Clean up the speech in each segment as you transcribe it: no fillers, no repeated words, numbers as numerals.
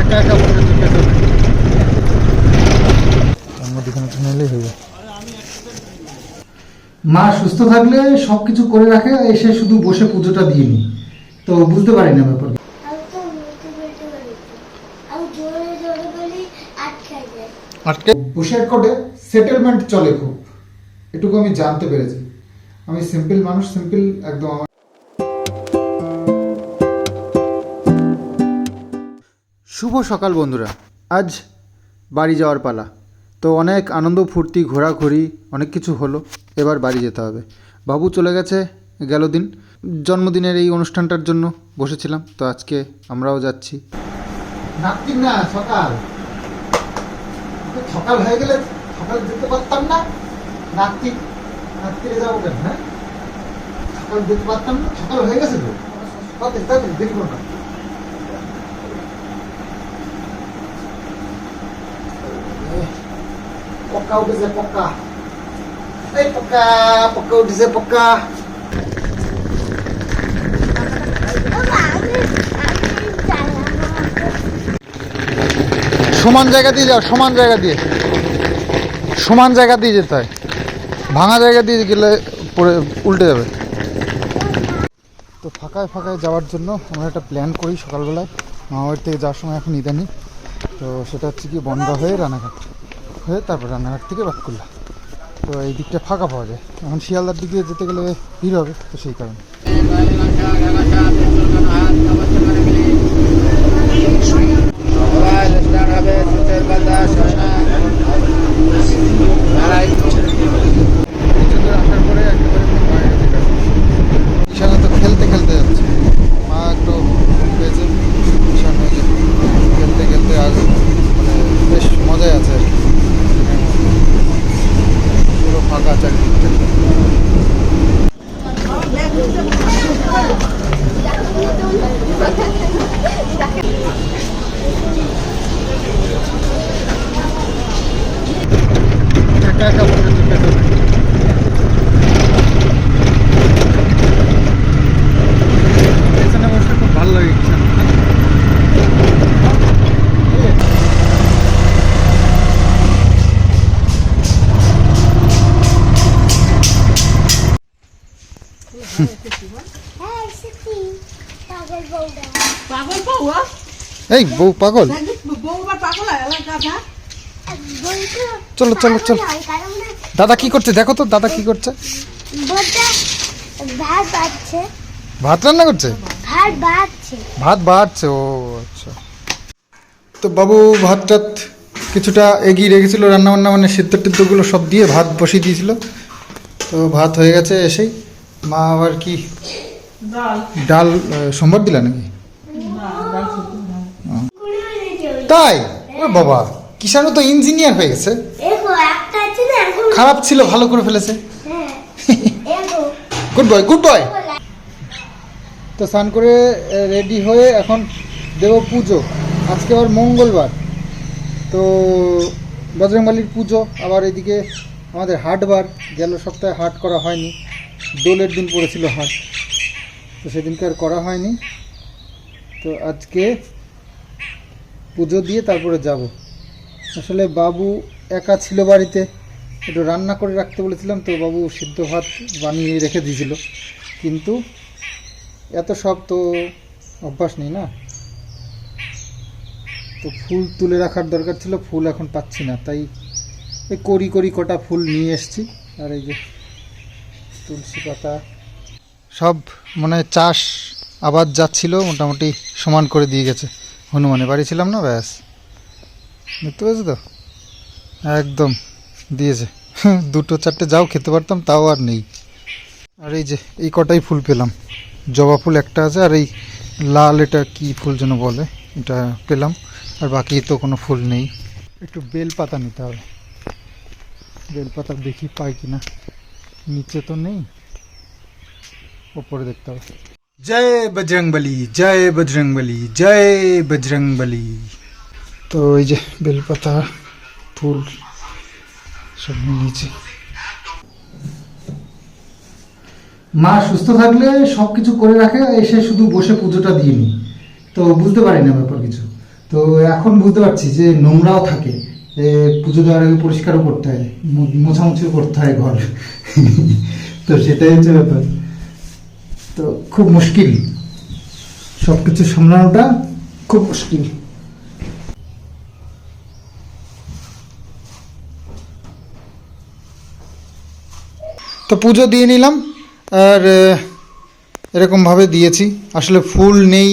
একা একা বসে চুপে চলে জন্মদিনে তো নিলেই হয়ে যায়। মা সুস্থ থাকলে সবকিছু করে রাখে, এসে শুধু বসে পুজোটা দিয়ে নি, তো বুঝতে পারি না ব্যাপার। আজকে বসিরহাটে সেটেলমেন্ট চলে খুব, এটুকু আমি জানতে পেরেছি। আমি সিম্পল মানুষ, সিম্পল একদম। আমার শুভ সকাল বন্ধুরা, আজ বাড়ি যাওয়ার পালা। তো অনেক আনন্দ ফুর্তি ঘোরাঘুরি অনেক কিছু হলো, এবার বাড়ি যেতে হবে। বাবু চলে গেছে গেল দিন, জন্মদিনের এই অনুষ্ঠানটার জন্য বসেছিলাম, তো আজকে আমরাও যাচ্ছি। নাতিন না সকাল সকাল হয়ে গেলে সকাল যেতে পারতাম না, নাতিরে যাবো কেন? হ্যাঁ, সকাল যেতে পারতাম না, সকাল হয়ে গেছে তো, তাদের দেরি করো না। পক্কা উঠেছে, পক্কা, এই পক্কা পক্কা উঠেছে, পক্কা। সমান জায়গা দিয়ে যাও, সমান জায়গা দিয়ে, সমান জায়গা দিয়ে যেতে হয়, ভাঙা জায়গা দিয়ে গেলে পরে উল্টে যাবে। তো ফাঁকায় ফাঁকায় যাওয়ার জন্য আমরা একটা প্ল্যান করি সকালবেলায় মামাবাড়ি থেকে যাওয়ার সময়, এখন ইদানি। তো সেটা হচ্ছে কি বনগা হয়ে রানাঘাট হয়ে তারপর রানাঘাট থেকে বাতকুল্লা। তো এই দিকটা ফাঁকা পাওয়া যায়, এখন শিয়ালদার দিকে যেতে গেলে ভিড় হবে, তো সেই কারণে। খেলতে খেলতে যাচ্ছে মা, একটু পেয়েছে খেলতে খেলতে, আর মানে বেশ মজাই আছে আর কি। পুরো ফাঁকা চারদিকটা। একা একা বসে চুপে চলে পেছনে বসতে খুব ভালো লাগে। এই বউ পাগল, চলো চলো চলো। দাদা কি করছে দেখো তো, দাদা কি করছে? ভাত রান্না করছে, ভাত বাড়ছে। ও আচ্ছা। তো বাবু ভাত টাত কিছুটা এগিয়ে রেখেছিল, রান্না বান্না মানে সিদ্ধ টিদ্ধগুলো সব দিয়ে ভাত বসিয়ে দিয়েছিল। তো ভাত হয়ে গেছে এসেই। মা আবার কি ডাল সোমবার দিলা নাকি? তাই? ও বাবা, কিষানও তো ইঞ্জিনিয়ার হয়ে গেছে। খারাপ ছিল, ভালো করে ফেলেছে। Good boy, good boy. তো স্নান করে রেডি হয়ে এখন দেব পুজো। আজকে আবার মঙ্গলবার, তো বজরংবলীর পুজো। আবার এদিকে আমাদের হাটবার, গেল সপ্তাহে হাট করা হয়নি, দোলের দিন পড়েছিল হাট, তো সেদিনকে আর করা হয়নি। তো আজকে পুজো দিয়ে তারপরে যাব। আসলে বাবু একা ছিল বাড়িতে, একটু রান্না করে রাখতে বলেছিলাম, তো বাবু সিদ্ধ ভাত বানিয়ে রেখে দিয়েছিল, কিন্তু এত সব তো অভ্যাস নেই না। তো ফুল তুলে রাখার দরকার ছিল, ফুল এখন পাচ্ছি না, তাই এই করি কটা ফুল নিয়ে এসছি। আর এই যে তুলসী পাতা সব মানে চাষ আবাদ যাচ্ছিল, মোটামুটি সমান করে দিয়ে গেছে। হনুমানে বাড়ি ছিলাম না, ব্যাস দেখতে পেয়েছো তো, একদম দিয়েছে। দুটো চারটে যাও খেতে পারতাম, তাও আর নেই। আর এই যে এই কটাই ফুল পেলাম, জবা ফুল একটা আছে, আর এই লাল এটা কি ফুল যেন বলে, এটা পেলাম। আর বাকি তো কোনো ফুল নেই। একটু বেল পাতা নিতে হবে, বেল পাতা দেখি পাই কিনা, নিচে তো নেই, ওপরে দেখতে হবে। জয় বজরংবলী, জয় বজরংবলী, জয় বজরংবলী। তো এই যে বেলপাতা ফুল সব নিয়েছি। মা সুস্থ থাকলে সব কিছু করে রাখে, এসে শুধু বসে পুজোটা দিয়ে নি, তো বুঝতে পারি না ব্যাপার কিছু। তো এখন বুঝতে পারছি যে নোংরাও থাকে, পুজো দেওয়ার আগে পরিষ্কারও করতে হয়, মোছামুছিও করতে হয় ঘর। তো সেটাই হচ্ছে ব্যাপার। তো খুব মুশকিল, সব কিছু সামলানোটা খুব মুশকিল। তো পুজো দিয়ে নিলাম, আর এরকমভাবে দিয়েছি। আসলে ফুল নেই,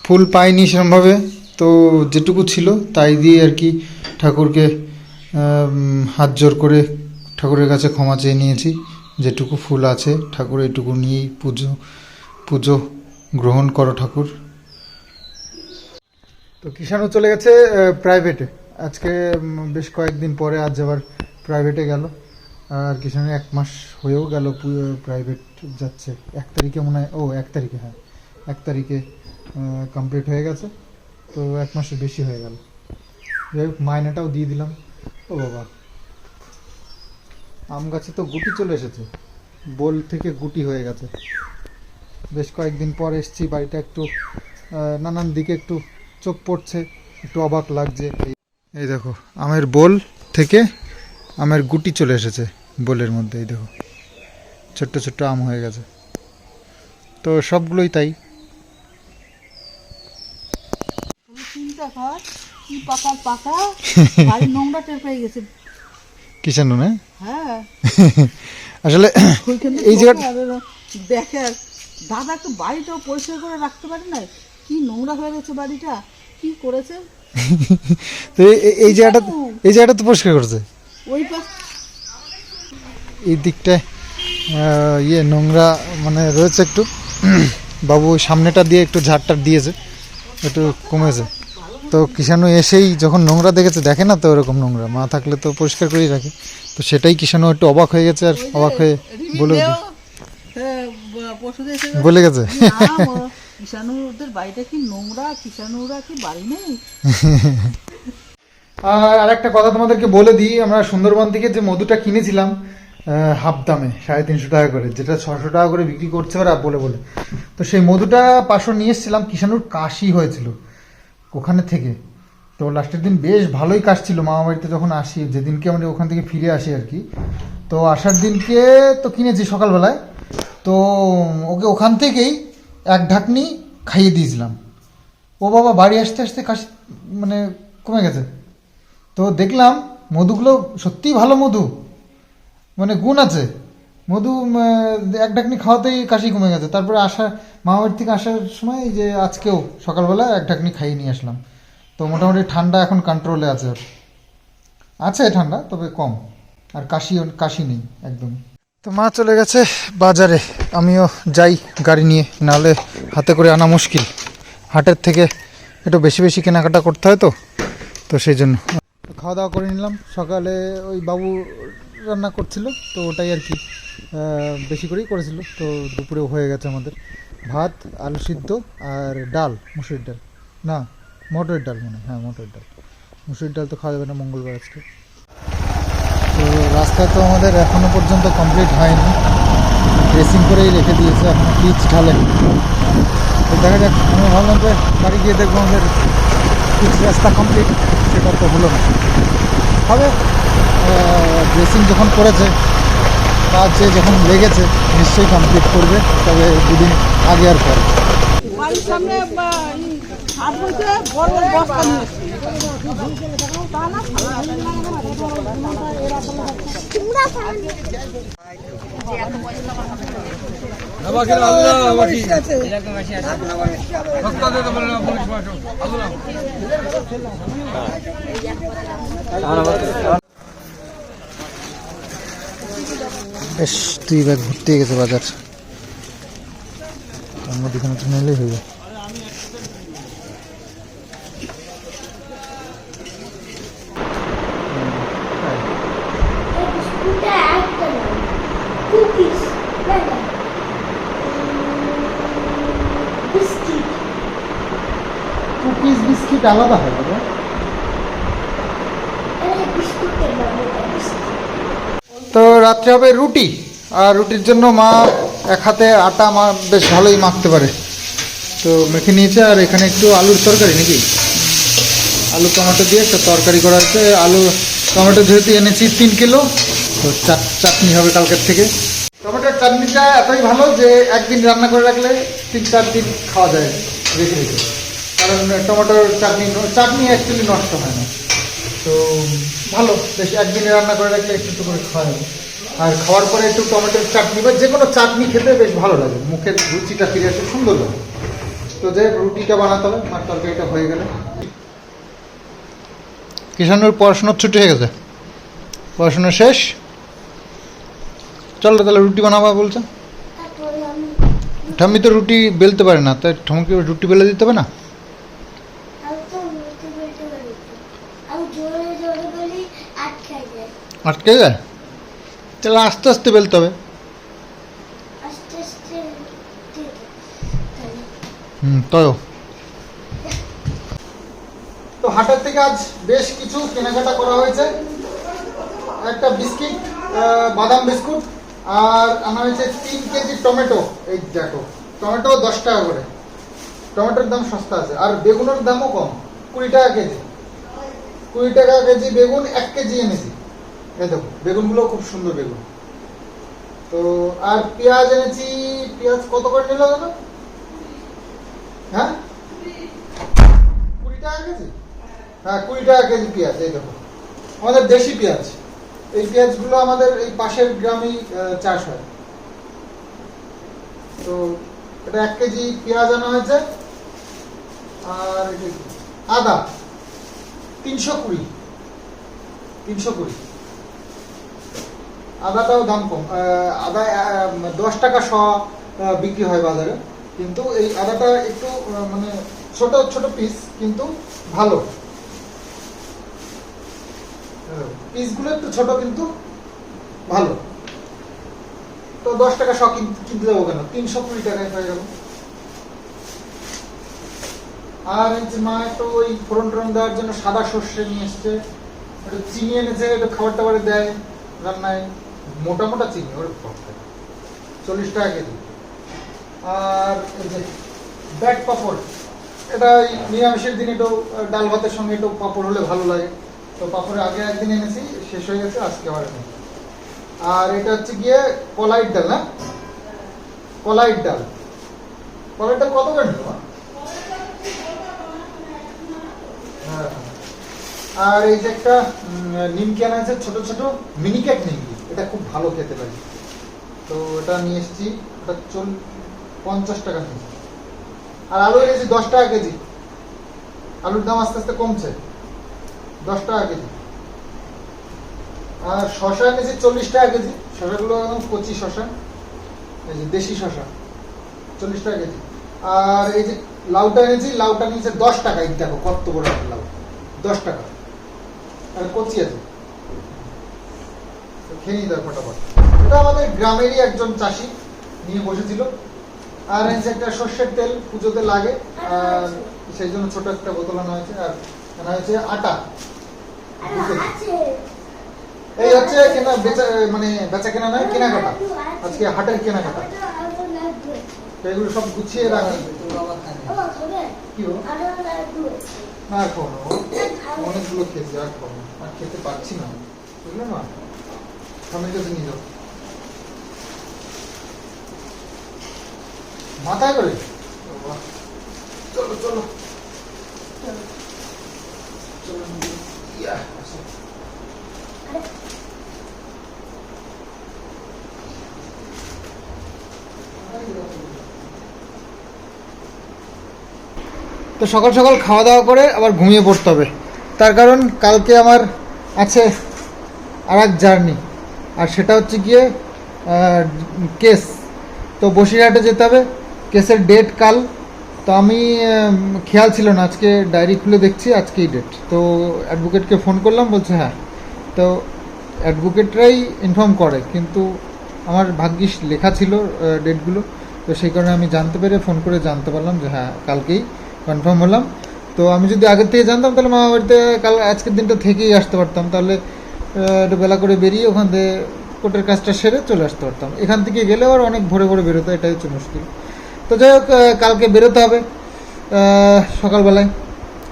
ফুল পাইনি সেরকমভাবে, তো যেটুকু ছিল তাই দিয়ে আর কি ঠাকুরকে হাত জোর করে ঠাকুরের কাছে ক্ষমা চেয়ে নিয়েছি। যেটুকু ফুল আছে ঠাকুর এটুকু নিয়েই পুজো গ্রহণ করো ঠাকুর। তো কিষাণও চলে গেছে প্রাইভেটে আজকে, বেশ কয়েকদিন পরে আজ আবার প্রাইভেটে গেল। আর কিষাণের 1 মাস হয়েও গেল প্রাইভেট যাচ্ছে। 1 তারিখে মনে হয়, 1 তারিখে, হ্যাঁ 1 তারিখে কমপ্লিট হয়ে গেছে। তো 1 মাসের বেশি হয়ে গেল। যাই হোক, মাইনেটাও দিয়ে দিলাম। ও বাবা, আম গাছে তো গুটি চলে এসেছে, বোল থেকে গুটি হয়ে গেছে। বেশ কয়েকদিন পর এসেছি বাড়িটা, একটু নানান দিকে একটু চোখ পড়ছে, একটু অবাক লাগছে। এই দেখো, আমের বোল থেকে আমের গুটি চলে এসেছে বোলের মধ্যে। এই দেখো, ছোট্ট ছোট্ট আম হয়ে গেছে। তো সবগুলোই তাই। কিষাণ না, আসলে এই জায়গাটা দেখে দাদা একটু বাড়িটাও পরিষ্কার করে রাখতে পারে না, কি নোংরা হয়ে গেছে বাড়িটা, কি করেছে। তো এই জায়গাটা তো পরিষ্কার করেছে। ওই পাশ এই দিকটায় নোংরা মানে রয়েছে একটু। বাবু ওই সামনেটা দিয়ে একটু ঝাড়টার দিয়েছে, একটু কমেছে। তো কিষাণু এসেই যখন নোংরা দেখে না তো ওরকম নোংরা, মা থাকলে তো পরিষ্কার করেই রাখে। তো সেটাই কিষাণু একটু অবাক হয়ে গেছে, আর অবাক হয়ে বলে গেছে কিষাণুদের বাড়িটা কি নোংরা, কিষাণুরা কি বাড়ি নেই। আর একটা কথা তোমাদেরকে বলে দিই, আমরা সুন্দরবন থেকে যে মধুটা কিনেছিলাম হাফ দামে 350 টাকা করে, যেটা 600 টাকা করে বিক্রি করছে ওরা বলে। তো সেই মধুটা 500 নিয়ে এসেছিলাম। কিষাণুর কাশি হয়েছিল ওখানে থেকে, তো লাস্টের দিন বেশ ভালোই কাশছিল। মামা বাড়িতে যখন আসি, যেদিনকে আমরা ওখান থেকে ফিরে আসি আর কি, তো আসার দিনকে তো কিনেছি সকালবেলায়, তো ওকে ওখান থেকেই 1 ঢাকনি খাইয়ে দিয়েছিলাম। ও বাবা, বাড়ি আসতে আসতে কাশি মানে কমে গেছে। তো দেখলাম মধুগুলো সত্যিই ভালো মধু, মানে গুণ আছে মধু। 1 ঢাকনি খাওয়াতেই কাশি কমে গেছে। তারপরে মামা বাড়ি থেকে আসার সময় যে আজকেও সকালবেলা 1 ঢাকনি খাইয়ে নিয়ে আসলাম। তো মোটামুটি ঠান্ডা এখন কন্ট্রোলে আছে ঠান্ডা, তবে কম, আর কাশি নেই একদম। তো মা চলে গেছে বাজারে, আমিও যাই গাড়ি নিয়ে, নাহলে হাতে করে আনা মুশকিল। হাটের থেকে একটু বেশি বেশি কেনাকাটা করতে হয়, তো সেই জন্য খাওয়া দাওয়া করে নিলাম। সকালে ওই বাবু রান্না করছিল, তো ওটাই আর কি বেশি করেই করেছিল। তো দুপুরেও হয়ে গেছে আমাদের ভাত, আলু সিদ্ধ আর ডাল, মুসুরির ডাল, না মটরের ডাল মনে হয়, হ্যাঁ মটরের ডাল। মুসুরির ডাল তো খাওয়া যাবে না মঙ্গলবার আজকে। তো রাস্তা তো আমাদের এখনও পর্যন্ত কমপ্লিট হয়নি, ড্রেসিং করেই রেখে দিয়েছে, এখনও পিচ ঢালেনি। তো দেখা যাক, আমি ভাবলাম যে বাড়ি গিয়ে দেখবো আমাদের পিচ রাস্তা কমপ্লিট, সেটা তো হলো না। হবে, ড্রেসিং যখন করেছে, কাজ যখন লেগেছে, নিশ্চয়ই কমপ্লিট করবে, তবে 2 দিন আগে আর পরে। বাড়ির সামনে হাট বলতে বড় বস্তা নিয়ে বেশ 2 ব্যাগ ভর্তি হয়ে গেছে বাজার, তার মধ্যে এখানে তো নিলেই হয়ে যায়। কুকিজ বিস্কিট আলাদা হয় বাবা। তো রাত্রে হবে রুটি, আর রুটির জন্য মা এক হাতে আটা বেশ ভালোই মাখতে পারে, তো মেখে নিয়েছে। আর এখানে একটু আলুর তরকারি নাকি, আলু টমেটো দিয়ে একটা তরকারি করা হয়েছে। আলু টমেটো যেহেতু এনেছি 3 কিলো, তো চাটনি হবে কালকের থেকে। টমেটোর চাটনিটা এতই ভালো যে একদিন রান্না করে রাখলে 3-4 দিন খাওয়া যায় রেখে রেখে, কারণ টমেটোর চাটনি অ্যাকচুয়ালি নষ্ট হয় না। তো ভালো, বেশ একদিনে রান্না করে রাখলে একটু একটু করে খাওয়া যাবে। আর খাওয়ার পরে একটু টমেটোর চাটনি বা যে কোনো চাটনি খেতে বেশ ভালো লাগে, মুখের রুচিটা ফিরে আসে, সুন্দর লাগে। তো যাই হোক, রুটিটা বানাতে হবে, মার তরকারিটা হয়ে গেলে। কিষানুর পড়াশোনার ছুটি হয়ে গেছে, পড়াশোনা শেষ। চল তাহলে রুটি বানাবো বলছে। ঠাম্মি তো রুটি বেলতে পারে না, তাই ঠাম্মিকে রুটি বেলে দিতে হবে না? আটকে যায়, তাহলে আস্তে আস্তে বেলতে হবে। তো হাটের থেকে আজ বেশ কিছু কেনাকাটা করা হয়েছে। একটা বিস্কিট, বাদাম বিস্কুট, আর আনা হয়েছে 3 কেজি টমেটো। এই দেখো, টমেটো 10 টাকা করে, টমেটোর দাম সস্তা আছে। আর বেগুনের দামও কম, 20 টাকা কেজি। 20 টাকা কেজি বেগুন, 1 কেজি এনেছি। এই দেখো, বেগুনগুলো খুব সুন্দর বেগুন। তো আর পেঁয়াজ এনেছি। পেঁয়াজ কত করে নিল দাদা? হ্যাঁ, 20 টাকা কেজি। হ্যাঁ, 20 টাকা কেজি পেঁয়াজ। এই দেখো, আমাদের দেশি পেঁয়াজ। এই পেঁয়াজগুলো আমাদের এই পাশের গ্রামেই চাষ হয়। তো এটা 1 কেজি পেঁয়াজ আনা হয়েছে। আর আদা 320। আদাটাও দাম কম। আদা 10 টাকা শ বিক্রি হয় বাজারে, কিন্তু এই আদাটা একটু মানে ছোট ছোট পিস, কিন্তু ভালো। পিসগুলো একটু ছোট কিন্তু ভালো। তো 10 টাকা শ কিনতে দেবো কেন, 320 টাকায় হয়ে গেল। আর মা একটু ওই ফোড়ন টোড়ন দেওয়ার জন্য সাদা সর্ষে নিয়ে এসছে, একটু চিনি এনেছে, একটু খাবার টাবারে দেয় রান্নায়, মোটা মোটা চিনি, ওর 40 টাকা কেজি। আর এই যে ব্যাট পাপড়, এটা ওই নিরামিষের দিন একটু ডাল ভাতের সঙ্গে একটু পাপড় হলে ভালো লাগে। তো পাপড়ে আগে একদিন এনেছি, শেষ হয়ে গেছে, আজকে আবার এনেছি। আর এটা হচ্ছে গিয়ে কলাইয়ের ডাল। না, কলাইয়ের ডাল। কলাইয়ের ডাল কত করে নিল? হ্যাঁ। আর এই যে একটা নিমকি আনা আছে, ছোট ছোট মিনিকেট নিমকি, এটা খুব ভালো খেতে লাগে। তো এটা নিয়ে এসেছি, এটা 50 টাকা নিয়েছি। আর আলু এনেছি 10 টাকা কেজি। আলুর দাম আস্তে আস্তে কমছে, 10 টাকা কেজি। আর শশা এনেছি 40 টাকা কেজি। শশাগুলো একদম কচি শশা, এই যে দেশি শশা, 40 টাকা কেজি। আর এই যে লাউটা এনেছি, লাউটা নিয়েছে 10 টাকা। এই দেখো কত বড় একটা লাউ, 10 টাকা। আর কচি আছে, খেয়ে নিতে হবে ফটাফট। এটা আমাদের গ্রামেরই একজন চাষি নিয়ে বসেছিল। আর এনেছে একটা সর্ষের তেল, পুজোতে লাগে, আর সেই জন্য ছোট একটা বোতল আনা হয়েছে। আর আনা হয়েছে আটা। এই হচ্ছে কেনা বেচা, মানে বেচা কেনা নয়, কেনাকাটা, আজকে হাটের কেনাকাটা। এগুলো সব গুছিয়ে রাখি। কি হলো? না, আর খাবো না, অনেকগুলো খেয়েছি, আর খাবো না, আর খেতে পারছি না, বুঝলে না। স্বামীর কাছে নিয়ে যাও, মাথায় করে। চলো চলো চলো, ইয়া আসো। তো সকাল সকাল খাওয়া দাওয়া করে আবার ঘুমিয়ে পড়তে হবে, তার কারণ কালকে আমার আছে আর এক জার্নি। আর সেটা হচ্ছে গিয়ে কেস। তো বসিরহাটে যেতে হবে, কেসের ডেট কাল। তো আমি খেয়াল ছিল না, আজকে ডায়েরি খুলে দেখছি আজকেই ডেট। তো অ্যাডভোকেটকে ফোন করলাম, বলছে হ্যাঁ। তো অ্যাডভোকেটরাই ইনফর্ম করে, কিন্তু আমার ভাগ্যিস লেখা ছিল ডেটগুলো। তো সেই কারণে আমি জানতে পেরে ফোন করে জানতে পারলাম যে হ্যাঁ কালকেই কনফার্ম হলাম। তো আমি যদি আগের থেকে জানতাম তাহলে মামা বাড়িতে কাল আজকের দিনটা থেকেই আসতে পারতাম, তাহলে একটু বেলা করে বেরিয়ে ওখান থেকে কোর্টের কাজটা সেরে চলে আসতে পারতাম। এখান থেকে গেলেও আর অনেক ভোরে ভোরে বেরোতো, এটাই হচ্ছে মুশকিল। তো যাই হোক, কালকে বেরোতে হবে সকালবেলায়।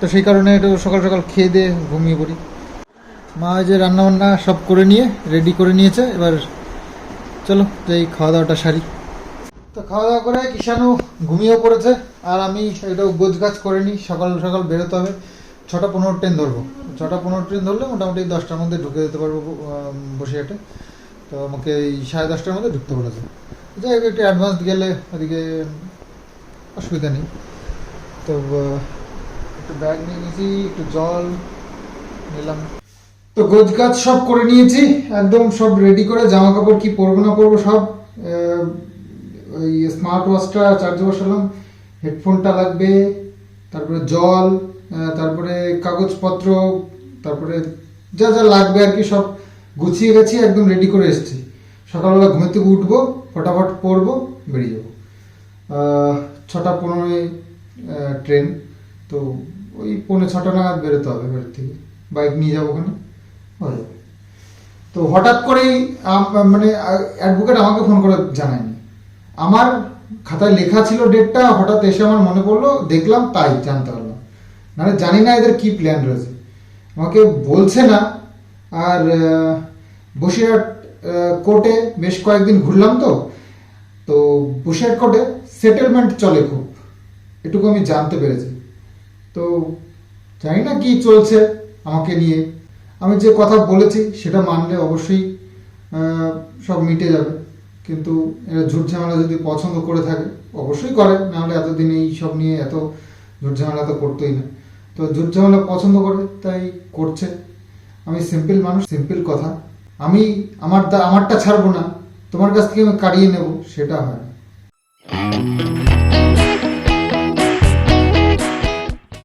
তো সেই কারণে একটু সকাল সকাল খেয়ে দিয়ে ঘুমিয়ে পড়ি। মা ওই যে রান্নাবান্না সব করে নিয়ে রেডি করে নিয়েছে, এবার চলো যাই খাওয়া দাওয়াটা সারি। তো খাওয়া দাওয়া করে কিষানও ঘুমিয়েও পড়েছে, আর আমি এটা গোছ গাছ করে নিই, সকাল সকাল বেরোতে হবে। 6:15 ট্রেন ধরবো, 6:15 ট্রেন ধরলে মোটামুটি 10টার মধ্যে ঢুকে যেতে পারবো বসিরহাটে। তো আমাকে এই 10:30টার মধ্যে ঢুকতে বলেছে। যাই হোক, একটু অ্যাডভান্স গেলে ওদিকে অসুবিধা নেই। তো একটু ব্যাগ নিয়ে নিয়েছি, একটু জল নিলাম। তো গোছ গাছ সব করে নিয়েছি, একদম সব রেডি করে, জামা কাপড় কি পরবো না পরবো সব। ওই স্মার্ট ওয়াচটা চার্জে বসালাম, হেডফোনটা লাগবে, তারপরে জল, তারপরে কাগজপত্র, তারপরে যা যা লাগবে আর কি সব গুছিয়ে গেছি, একদম রেডি করে এসেছি। সকালবেলা ঘুম থেকে উঠবো, ফটাফট পরবো, বেরিয়ে যাবো। 6:15 ট্রেন, তো ওই 5:45 নাগাদ বেরোতে হবে বাড়ির থেকে, বাইক নিয়ে যাবো ওখানে, হয়ে যাবে। তো হঠাৎ করেই মানে অ্যাডভোকেট আমাকে ফোন করে জানায়নি, আমার খাতায় লেখা ছিল ডেটটা, হঠাৎ এসে আমার মনে পড়লো, দেখলাম, তাই জানতে পারলাম। মানে জানি না এদের কি প্ল্যান রয়েছে, আমাকে বলছে না। আর বসিরহাট কোর্টে বেশ কয়েকদিন ঘুরলাম, তো বসিরহাট কোর্টে সেটেলমেন্ট চলে খুব, এটুকু আমি জানতে পেরেছি। তো জানি না কি চলছে আমাকে নিয়ে। আমি যে কথা বলেছি সেটা মানলে অবশ্যই সব মিটে যাবে, কিন্তু এরা ঝুট ঝামেলা যদি পছন্দ করে থাকে, অবশ্যই করে, নাহলে এতদিন এই সব নিয়ে এত ঝুট ঝামেলা তো করতোই না। তো ঝুট ঝামেলা পছন্দ করে তাই করছে। আমি সিম্পল মানুষ, সিম্পল কথা, আমি আমারটা ছাড়বো না, তোমার কাছ থেকে আমি কাড়িয়ে নেব, সেটা হয় না।